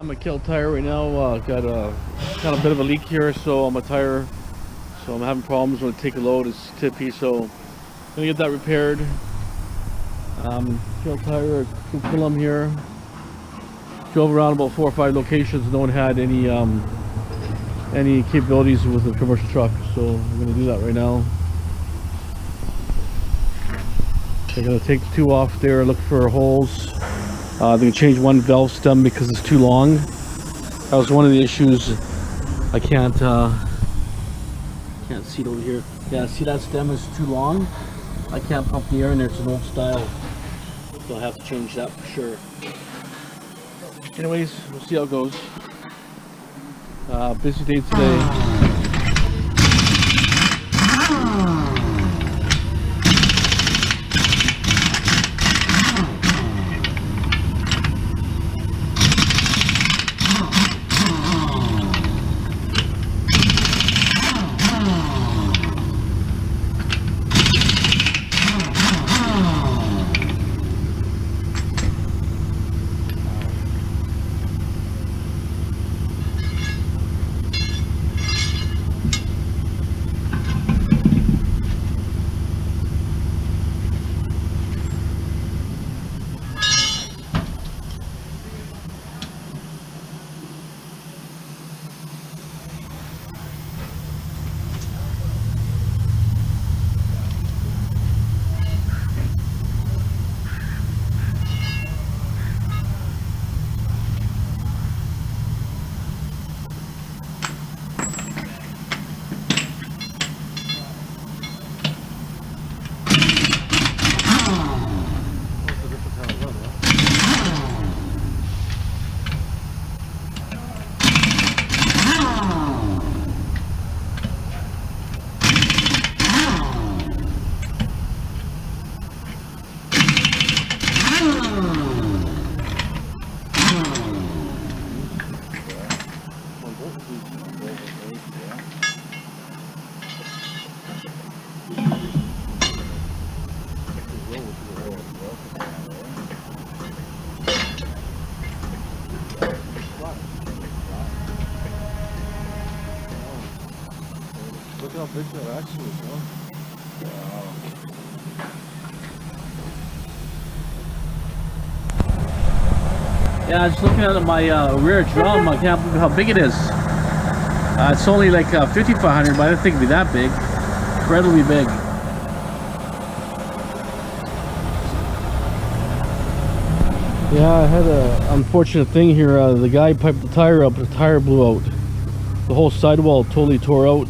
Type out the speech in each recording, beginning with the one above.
I'm gonna kill a tire right now. Got a bit of a leak here, so on my tire. So I'm having problems when I take a load. It's tippy, so I'm gonna get that repaired. Kill a tire. Can pull them here. Drove around about 4 or 5 locations. No one had any capabilities with a commercial truck, so I'm gonna do that right now. They're gonna take the 2 off there, look for holes. They're gonna change one valve stem because it's too long. That was one of the issues. I can't see it over here. Yeah, see that stem is too long. I can't pump the air in there. It's an old style, so I'll have to change that for sure. Anyways, we'll see how it goes. Busy day today. Look how big that actually is, huh? Wow. Yeah, just looking at my rear drum, I can't believe how big it is. It's only like 5,500, but I didn't think it'd be that big. Incredibly big. Yeah, I had a unfortunate thing here. The guy piped the tire up, the tire blew out. The whole sidewall totally tore out.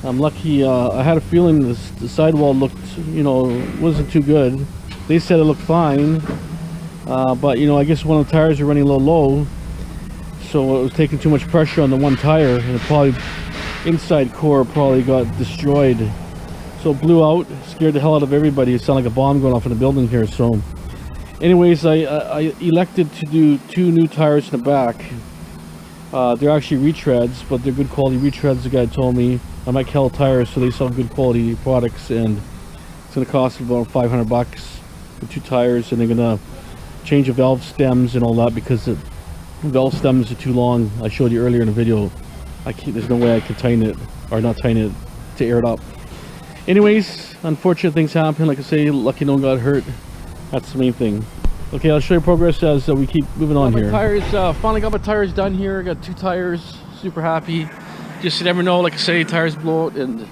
I'm lucky. I had a feeling the sidewall looked, you know, wasn't too good. They said it looked fine, but you know, I guess one of the tires were running a little low, so it was taking too much pressure on the one tire, and it probably inside core probably got destroyed. So it blew out, scared the hell out of everybody. It sounded like a bomb going off in the building here. So, anyways, I elected to do 2 new tires in the back. They're actually retreads, but they're good quality retreads. The guy told me. I'm at Cal Tires, so they sell good quality products, and it's going to cost about $500 for 2 tires, and they're going to change the valve stems and all that because the valve stems are too long. I showed you earlier in the video. There's no way I can tighten it, or not tighten it, to air it up. Anyways, unfortunate things happen. Like I say, lucky no one got hurt. That's the main thing. Okay, I'll show you progress as we keep moving on here. Tires, finally got my tires done here. Got 2 tires. Super happy. Just you never know, like I say, tires blow out, and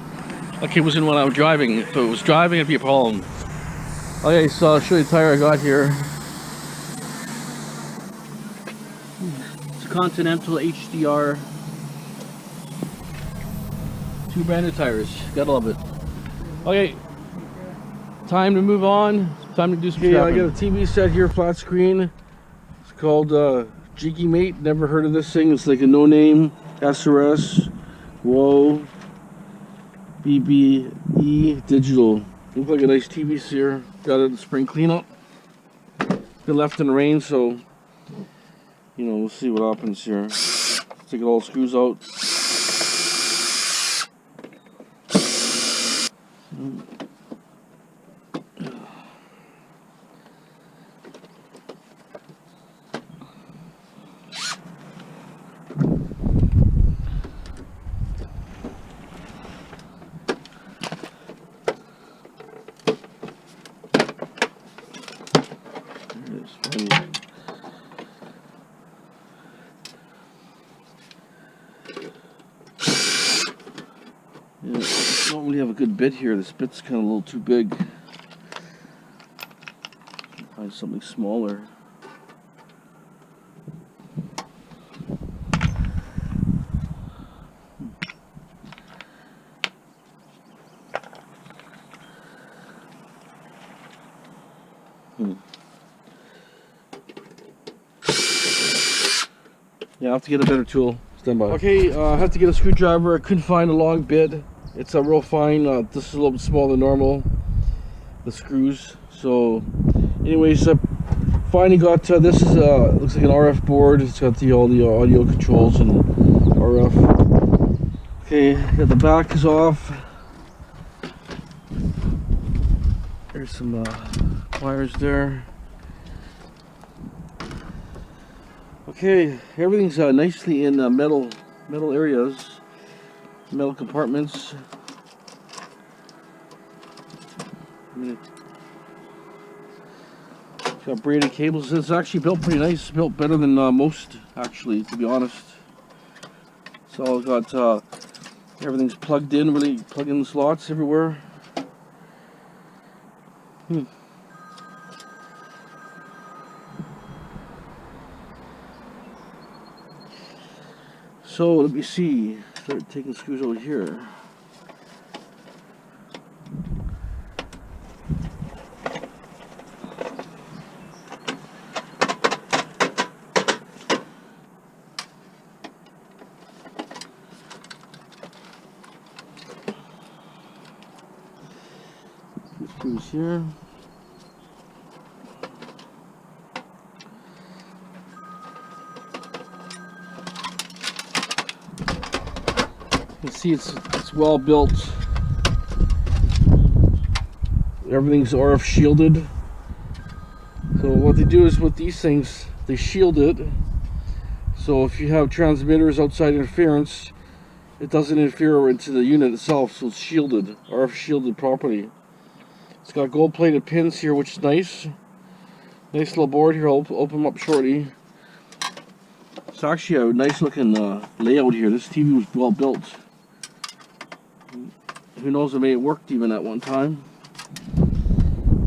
like it wasn't when I was driving. If it was driving, it'd be a problem. Okay, so I'll show you the tire I got here. It's a Continental HDR. 2 brand new tires. Gotta love it. Okay, time to move on. Time to do some strapping. I got a TV set here, flat screen. It's called Jiggy Mate. Never heard of this thing. It's like a no-name SRS. Whoa. BBE Digital. Looks like a nice TV here. Got it in spring cleanup. Been left in the rain, so you know, we'll see what happens here. Take all the screws out. Yeah, I don't really have a good bit here. This bit's kind of a little too big. Find something smaller. Yeah, I have to get a better tool. Stand by. Okay, I have to get a screwdriver. I couldn't find a long bit. It's a real fine. This is a little bit smaller than normal. The screws. So, anyways, I finally got this. Is looks like an RF board. It's got all the audio controls and RF. Okay, got the back is off. There's some wires there. Okay, everything's nicely in metal areas, metal compartments. Got braided cables. It's actually built pretty nice. It's built better than most, actually, to be honest. It's all got everything's plugged in, really plug-in slots everywhere. So let me see. Start taking screws over here. Screws here. You can see it's well built. Everything's RF shielded. So what they do is with these things, they shield it. So if you have transmitters outside interference, it doesn't interfere into the unit itself. So it's shielded, RF shielded properly. It's got gold-plated pins here, which is nice. Nice little board here. I'll open them up shortly. It's actually a nice looking layout here. This TV was well built. Who knows, it may have worked even at one time.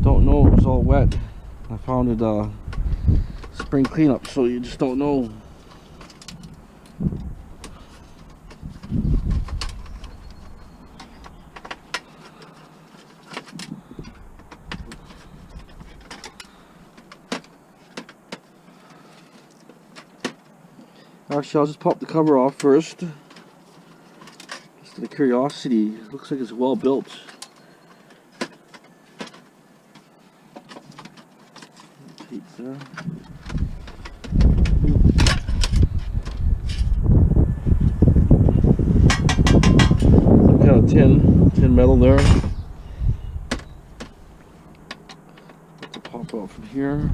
Don't know, it was all wet. I found it spring cleanup, so you just don't know. Actually, I'll just pop the cover off first. Just out of curiosity, it looks like it's well built. Tape there. Some kind of tin metal there. To pop out from here.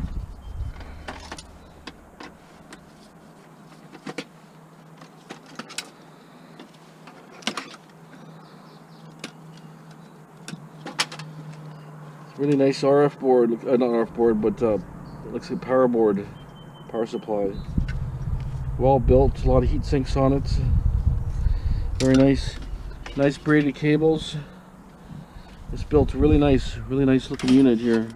Really nice RF board, not RF board, but it looks like power board, power supply. Well built, a lot of heat sinks on it. Very nice. Nice braided cables. It's built really nice looking unit here.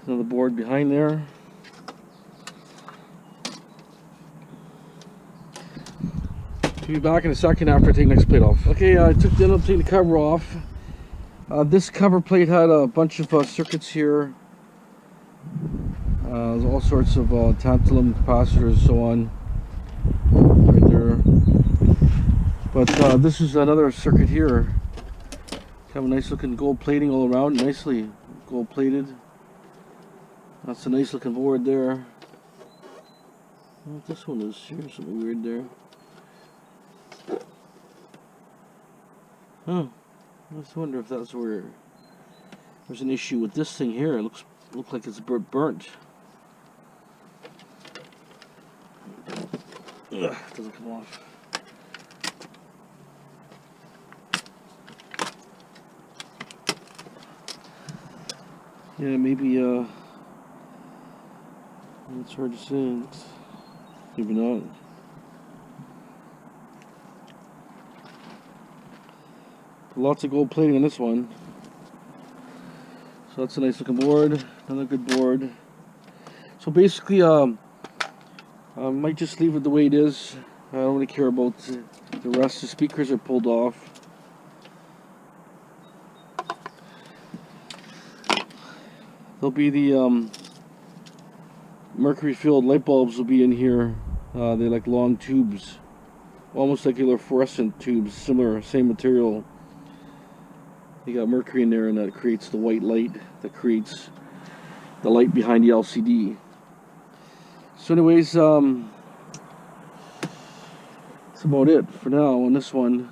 Another board behind there. I'll be back in a second after I take the next plate off. Okay, I ended up taking the cover off. This cover plate had a bunch of circuits here. There's all sorts of tantalum capacitors, so on, right there. But this is another circuit here. Have a nice looking gold plating all around, nicely gold plated. That's a nice looking board there. Well, this one is here, something weird there. Huh. I just wonder if that's where there's an issue with this thing here. It looks like it's burnt. Ugh, doesn't come off. Yeah, maybe, it's hard to say. Maybe not. Lots of gold plating on this one. So that's a nice looking board. Another good board. So basically, I might just leave it the way it is. I don't really care about the rest. The speakers are pulled off. There'll be the mercury filled light bulbs will be in here. They're like long tubes, almost like your fluorescent tubes, similar, same material. You got mercury in there, and that creates the white light that creates the light behind the LCD. So anyways, that's about it for now on this one.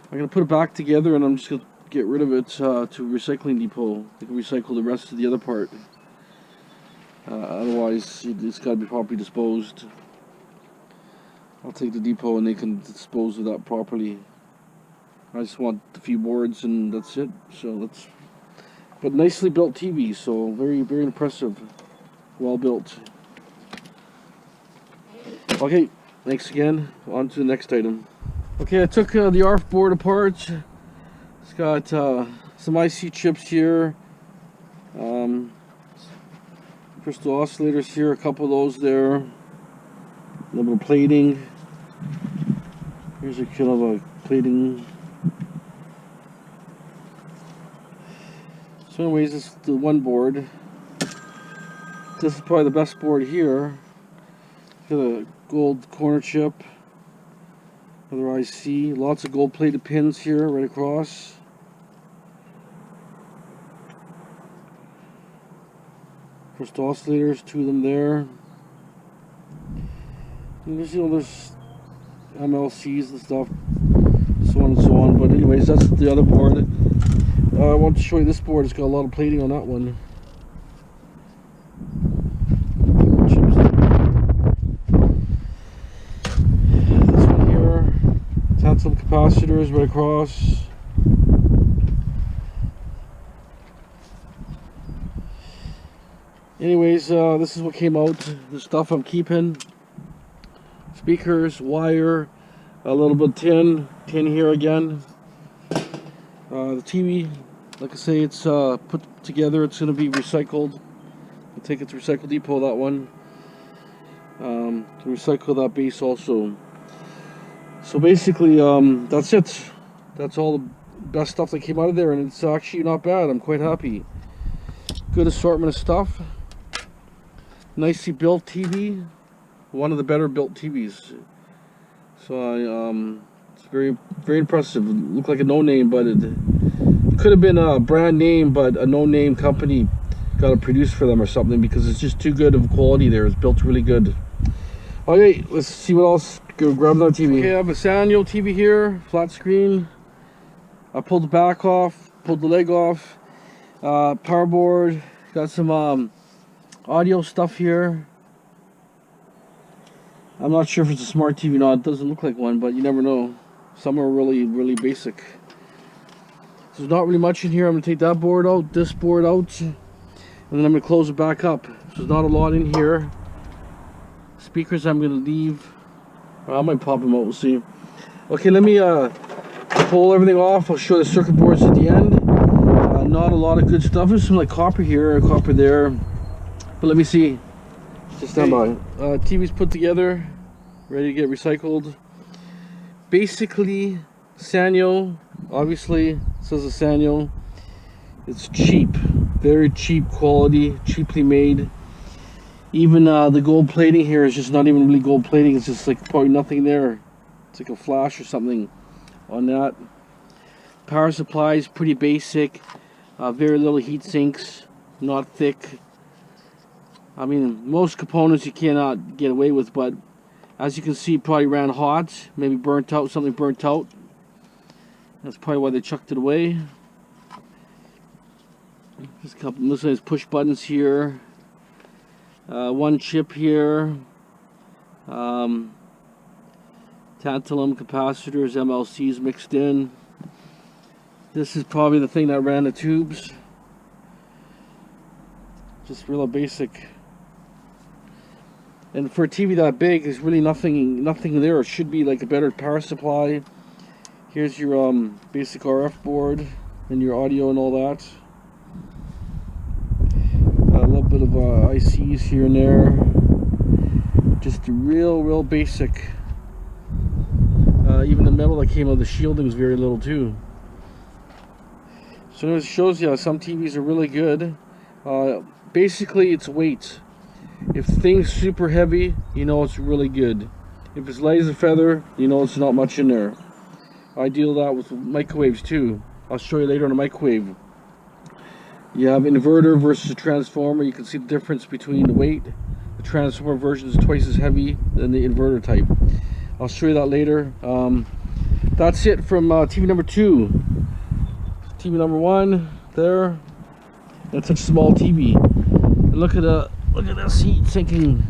I'm going to put it back together, and I'm just going to get rid of it to a recycling depot. They can recycle the rest of the other part. Otherwise, it's got to be properly disposed. I'll take the depot and they can dispose of that properly. I just want a few boards and that's it. So that's, but nicely built TV, so very, very impressive. Well built. Okay, thanks again. On to the next item. Okay, I took the ARF board apart. It's got some IC chips here. Crystal oscillators here, a couple of those there. A little bit of plating. Here's a kind of a plating. So anyways, this is the one board. This is probably the best board here. Got a gold corner chip. Another IC. Lots of gold plated pins here right across. Crystal oscillators, two of them there. And there's, there's MLCs and stuff, so on and so on. But anyways, that's the other board. I want to show you this board. It's got a lot of plating on that one. This one here, tantalum capacitors right across. Anyways, this is what came out. The stuff I'm keeping. Speakers, wire, a little bit of tin here again. The TV, like I say, it's put together. It's going to be recycled. I'll take it to Recycle Depot, that one. To recycle that base also. So basically, that's it. That's all the best stuff that came out of there, and it's actually not bad. I'm quite happy. Good assortment of stuff. Nicely built TV. One of the better built TVs. So it's very, very impressive. It looked like a no-name, but it could have been a brand name, but a no-name company got it produced for them or something, because it's just too good of quality there. It's built really good. Okay, let's see what else. Go grab another TV. Okay, I have a Sanyo TV here, flat screen. I pulled the back off, pulled the leg off. Power board. Got some audio stuff here. I'm not sure if it's a smart TV or not. It doesn't look like one, but you never know. Some are really, really basic. So there's not really much in here. I'm going to take that board out, this board out, and then I'm going to close it back up. So there's not a lot in here. Speakers I'm going to leave. I might pop them out, we'll see. Okay, let me pull everything off. I'll show the circuit boards at the end. Not a lot of good stuff. There's some like copper here, copper there. But let me see. Just stand by. TV's put together, ready to get recycled. Basically, Sanyo, obviously, it says a Sanyo. It's cheap, very cheap quality, cheaply made. Even the gold plating here is just not even really gold plating. It's just like probably nothing there. It's like a flash or something on that. Power supply is pretty basic. Very little heat sinks, not thick. I mean, most components you cannot get away with, but as you can see, probably ran hot, maybe burnt out, something burnt out. That's probably why they chucked it away. Just a couple miscellaneous push buttons here. One chip here. tantalum capacitors, MLCs mixed in. This is probably the thing that ran the tubes. Just real basic. And for a TV that big, there's really nothing there. It should be like a better power supply. Here's your basic RF board and your audio and all that. A little bit of ICs here and there. Just real basic. Even the metal that came out of the shielding is very little too. So it shows you how some TVs are really good. Basically, it's weight. If things super heavy, you know it's really good. If it's light as a feather, you know it's not much in there. I deal that with microwaves too. I'll show you later on a microwave. You have inverter versus a transformer. You can see the difference between the weight. The transformer version is twice as heavy than the inverter type. I'll show you that later. That's it from TV number 2. TV number 1 there. That's such a small TV. And look at this heat sinking.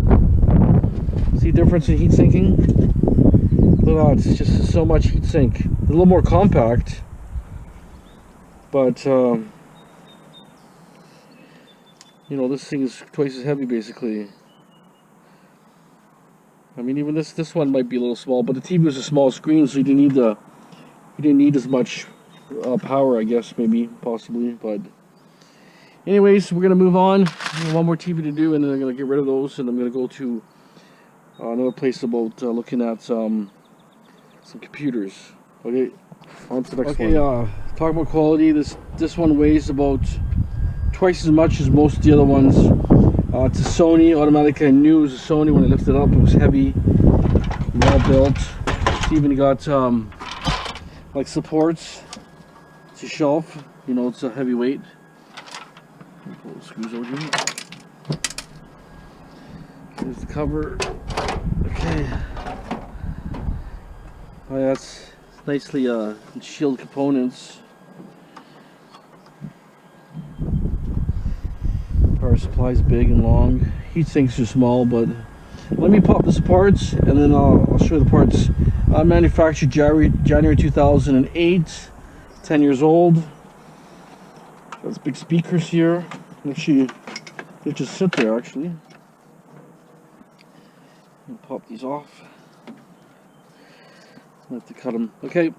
See the difference in heat sinking? Look at that, it's just so much heat sink. It's a little more compact, but you know, this thing is twice as heavy basically. I mean, even this one might be a little small, but the TV was a small screen, so you didn't need as much power, I guess, maybe, possibly. But anyways, we're gonna move on. One more TV to do, and then I'm gonna get rid of those, and I'm gonna go to another place about looking at some computers. Okay, on to the next one. Okay, talking about quality. This one weighs about twice as much as most of the other ones. It's a Sony. Automatically I knew it was a Sony when I lifted it up. It was heavy, well built. It's even got like supports. It's a shelf. You know, it's a heavy weight. Pull the screws over here. Here's the cover. Okay. Oh yeah, it's nicely shield components. Power supply's big and long. Heat sinks are small, but let me pop this apart and then I'll show you the parts. Manufactured January 2008. 10 years old. There's big speakers here. Actually, they just sit there actually. I'll pop these off. I have to cut them. Okay,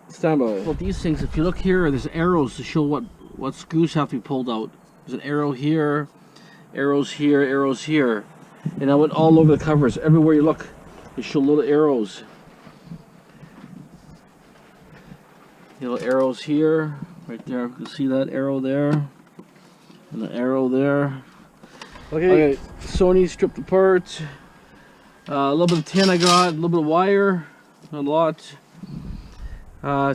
stand by. Well, these things, if you look here, there's arrows to show what screws have to be pulled out. There's an arrow here, arrows here, arrows here. And I went all over the covers. Everywhere you look, they show little arrows. Little arrows here, right there. You can see that arrow there, and the arrow there. Okay, Sony stripped apart. A little bit of tin I got, a little bit of wire, not a lot.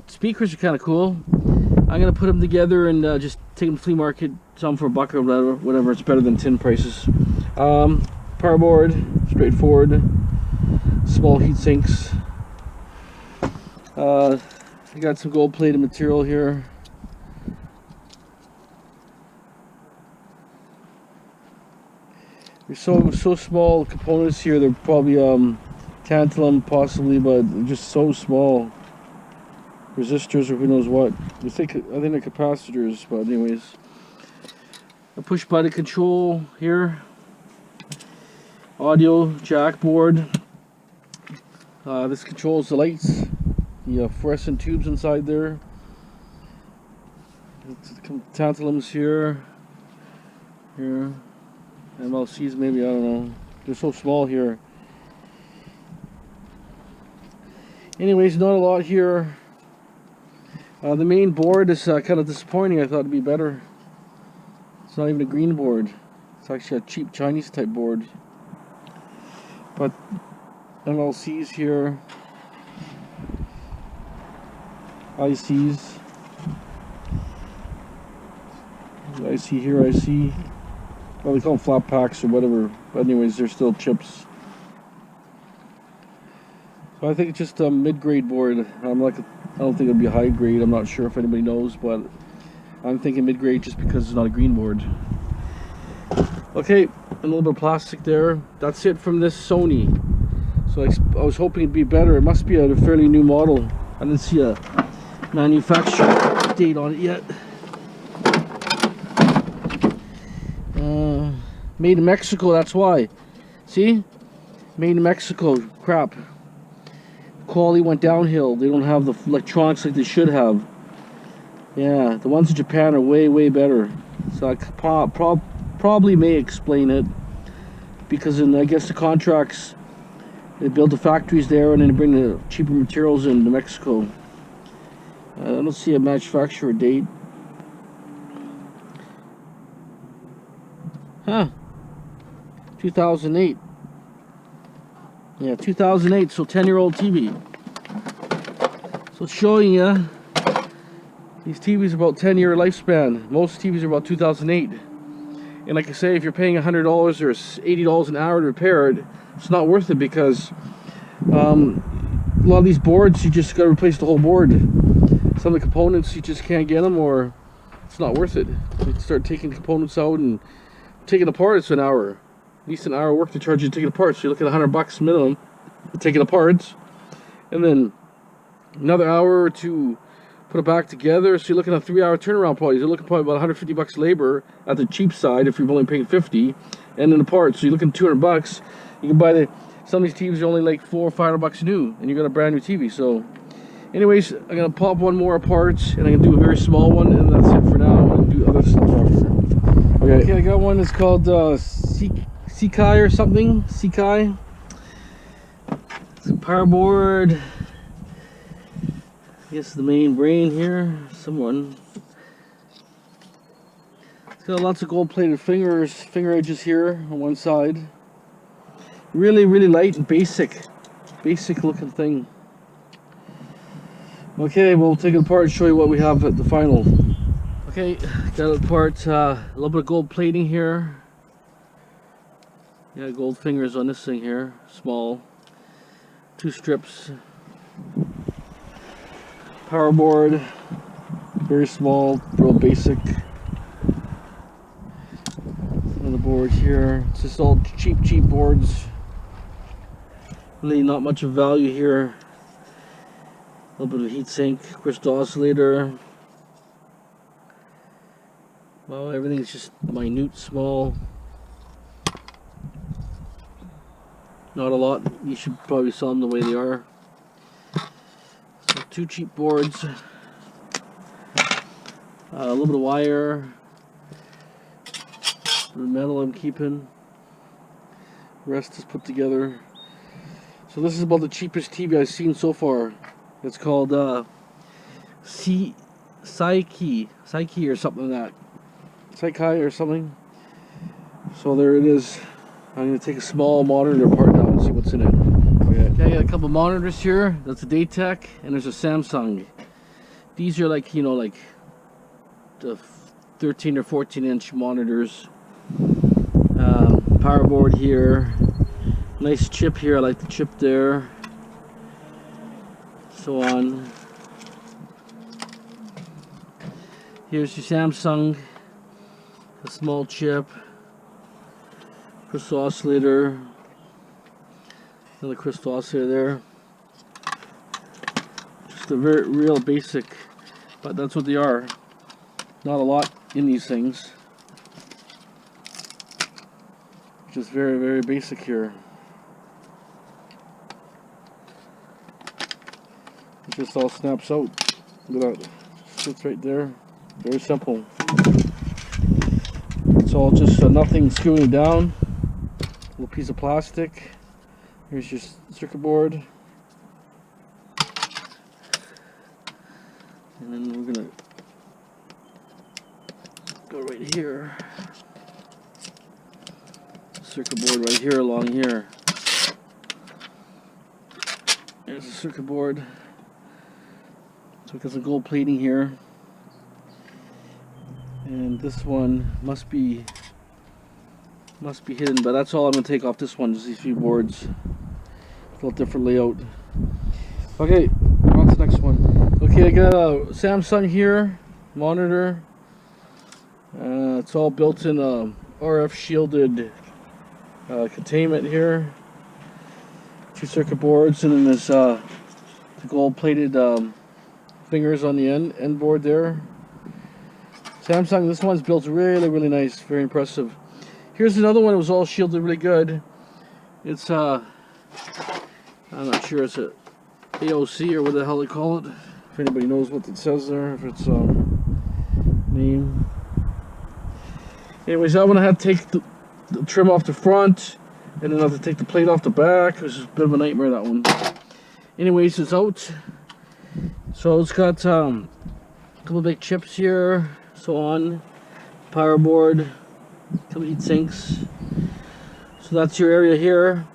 Speakers are kind of cool. I'm gonna put them together and just take them to the flea market, sell them for $1 or whatever. It's better than tin prices. Power board, straightforward. Small heat sinks. I got some gold plated material here. There's so small components here. They're probably tantalum possibly, but they're just so small. Resistors or who knows what. I think they're capacitors, but anyways. A push button control here. Audio jack board. This controls the lights. The fluorescent tubes inside there. Tantalums here. MLCs maybe, I don't know. They're so small here. Anyways, not a lot here. The main board is kind of disappointing. I thought it'd be better. It's not even a green board. It's actually a cheap Chinese type board. But MLCs here. ICs. I see here, I see. Well, they call them flat packs or whatever. But anyways, they're still chips. So I think it's just a mid-grade board. I don't think it'll be high grade. I'm not sure if anybody knows, but I'm thinking mid-grade just because it's not a green board. Okay, a little bit of plastic there. That's it from this Sony. So I was hoping it'd be better. It must be a fairly new model. I didn't see a manufacturer date on it yet. Made in Mexico, that's why. See? Made in Mexico. Crap. Quality went downhill. They don't have the electronics like they should have. Yeah, the ones in Japan are way, way better. So I probably may explain it. Because in, I guess, the contracts, they build the factories there and then bring the cheaper materials into Mexico. I don't see a manufacturer date. Huh. 2008. Yeah, 2008, so 10-year-old TV. So it's showing you these TVs are about 10-year lifespan. Most TVs are about 2008. And like I say, if you're paying $100 or $80 an hour to repair it, it's not worth it, because a lot of these boards, you just got to replace the whole board. Some of the components, you just can't get them, or it's not worth it. You start taking components out and taking it apart, it's an hour. At least an hour work to charge you to take it apart. So you look at $100 minimum to take it apart, and then another hour to put it back together. So you're looking at a 3-hour turnaround probably. You're looking probably about $150 labor at the cheap side if you're only paying $50, and then the parts. So you're looking at $200. You can buy some of these TVs are only like $400 or $500 new, and you got a brand new TV. So, anyways, I'm gonna pop one more apart, and I'm gonna do a very small one, and that's it for now. I'm gonna do other stuff after. Okay, I got one that's called Sekai or something. Sekai. It's a power board. I guess the main brain here. Someone. It's got lots of gold-plated finger edges here on one side. Really, really light and basic looking thing. Okay, we'll take it apart and show you what we have at the final. Okay, got it apart. A little bit of gold plating here. Yeah, gold fingers on this thing here. Small. 2 strips. Power board. Very small, real basic. On the board here. It's just all cheap boards. Really not much of value here. A little bit of heat sink, crystal oscillator. Well, everything's just minute, small. Not a lot. You should probably sell them the way they are. So 2 cheap boards. A little bit of wire. The metal I'm keeping. The rest is put together. So this is about the cheapest TV I've seen so far. It's called Psyche or something like that. Psyche or something. So there it is. I'm going to take a small monitor apart now and see what's in it. Okay, I got a couple monitors here. That's a Daytech, and there's a Samsung. These are like, you know, like the 13 or 14 inch monitors. Power board here. Nice chip here. I like the chip there. So on. Here's your Samsung. A small chip. Crystal oscillator. Another crystal oscillator there. Just a very real basic, but that's what they are. Not a lot in these things. Just very, very basic here. It just all snaps out. Look at that. Just sits right there. Very simple. It's all just nothing screwing it down. A little piece of plastic. Here's your circuit board. And then we're gonna go right here. Circuit board right here along here. There's the circuit board. So it got some gold plating here. And this one must be hidden, but that's all I'm gonna take off this one, just these few boards. A little different layout. Okay, on to the next one. Okay, I got a Samsung here, monitor. It's all built in RF shielded containment here. 2 circuit boards, and then there's the gold-plated fingers on the end board there. Samsung, this one's built really nice, very impressive. Here's another one that was all shielded really good. It's I'm not sure, it's a AOC or what the hell they call it. If anybody knows what it says there, if it's name. Anyways, that one I had to take the trim off the front, and then I have to take the plate off the back. It was just a bit of a nightmare, that one. Anyways, it's out. So it's got a couple of big chips here, so on, power board, a couple of heat sinks. So that's your area here.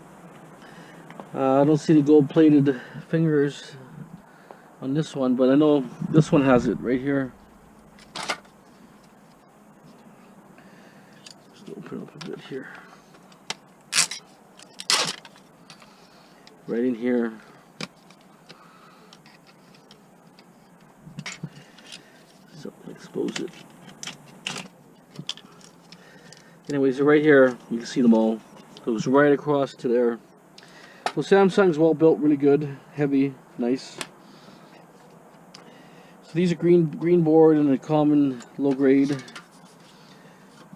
I don't see the gold-plated fingers on this one, but I know this one has it right here. Just open up a bit here. Right in here. So expose it. Anyways, right here, you can see them all. Goes right across to there. So Samsung's well built, really good, heavy, nice. So these are green board and a common low grade.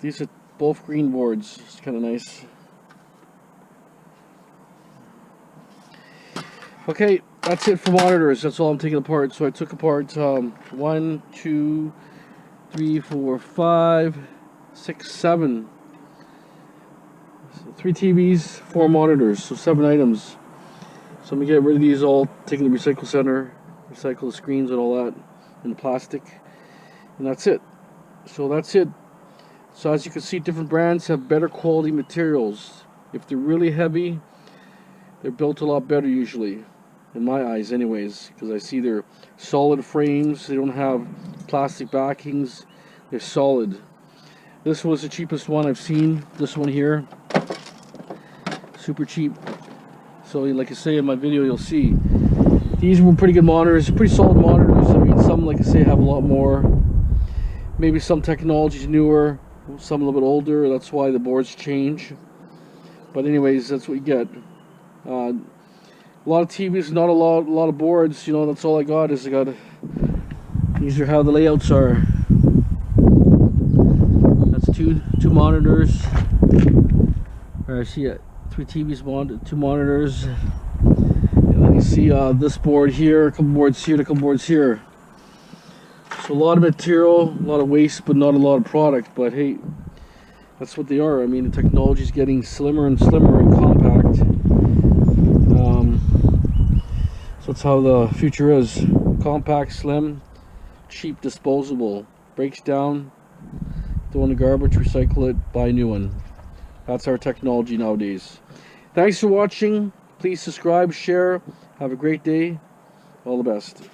These are both green boards. It's kind of nice. Okay, that's it for monitors. That's all I'm taking apart. So I took apart 1, 2, 3, 4, 5, 6, 7. So 3 TVs, 4 monitors, so 7 items. So I'm gonna get rid of these all, take them to the recycle center, recycle the screens and all that, and the plastic, and that's it. So that's it. So as you can see, different brands have better quality materials. If they're really heavy, they're built a lot better usually, in my eyes anyways, because I see they're solid frames, they don't have plastic backings, they're solid. This was the cheapest one I've seen, this one here. Super cheap. So like I say in my video, you'll see these were pretty good monitors, pretty solid monitors. I mean, some, like I say, have a lot more, maybe some technology's newer, some a little bit older, that's why the boards change. But anyways, that's what you get. A lot of TVs, not a lot of boards, you know. That's all I got is these are how the layouts are. That's two monitors. I see it. 3 TVs, 2 monitors, and then you see this board here, a couple boards here, a couple boards here. So a lot of material, a lot of waste, but not a lot of product. But hey, that's what they are. I mean, the technology is getting slimmer and slimmer and compact. So that's how the future is: compact, slim, cheap, disposable. Breaks down, throw in the garbage, recycle it, buy a new one. That's our technology nowadays. Thanks for watching. Please subscribe, share. Have a great day. All the best.